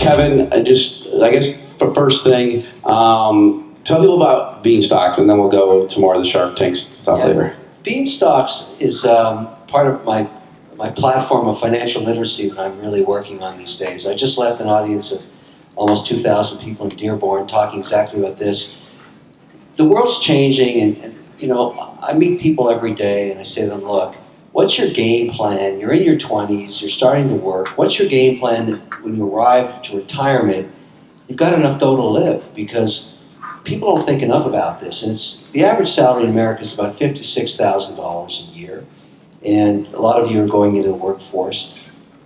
Kevin, I guess the first thing, tell people about Beanstox, and then we'll go to more of the Shark Tank stuff later. Beanstox is part of my platform of financial literacy that I'm really working on these days. I just left an audience of almost 2,000 people in Dearborn talking exactly about this. The world's changing, and you know, I meet people every day and I say to them, look, what's your game plan? You're in your 20s, you're starting to work. What's your game plan that when you arrive to retirement, you've got enough dough to live? Because people don't think enough about this. And the average salary in America is about $56,000 a year. And a lot of you are going into the workforce.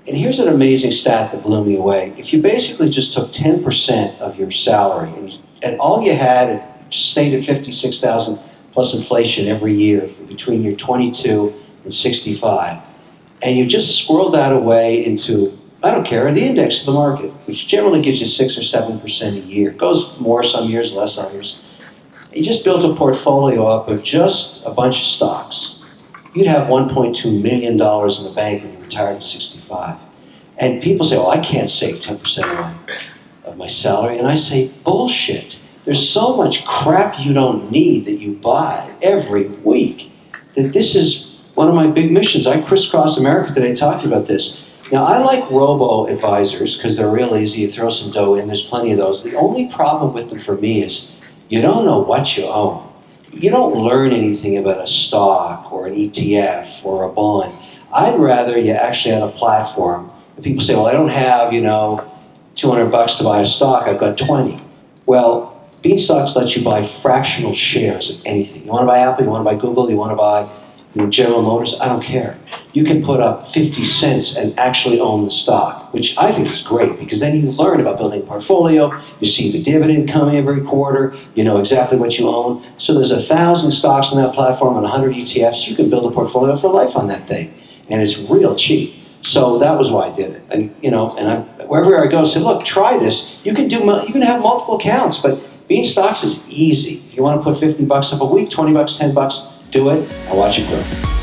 And here's an amazing stat that blew me away. If you basically just took 10% of your salary and all you had stayed at $56,000 plus inflation every year between your 22 and 65, and you just squirreled that away into, I don't care, the index of the market, which generally gives you 6 or 7% a year. It goes more some years, less others. You just built a portfolio up of just a bunch of stocks. You'd have $1.2 million in the bank when you retired at 65. And people say, well, I can't save 10% of my salary. And I say, bullshit. There's so much crap you don't need that you buy every week that this is one of my big missions. I crisscross America today talking about this. Now, I like robo-advisors because they're real easy. You throw some dough in. There's plenty of those. The only problem with them for me is you don't know what you own. You don't learn anything about a stock or an ETF or a bond. I'd rather you actually had a platform. And people say, well, I don't have, you know, $200 to buy a stock. I've got 20. Well, Beanstox lets you buy fractional shares of anything. You want to buy Apple, you want to buy Google, you want to buy General Motors, I don't care. You can put up 50 cents and actually own the stock, which I think is great because then you learn about building a portfolio, you see the dividend coming every quarter, you know exactly what you own. So there's 1,000 stocks on that platform and 100 ETFs. You can build a portfolio for life on that thing. And it's real cheap. So that was why I did it. And you know, and wherever I go, I say, look, try this. You can have multiple accounts, but Beanstox is easy. If you want to put $50 up a week, $20, $10, do it, and watch it grow.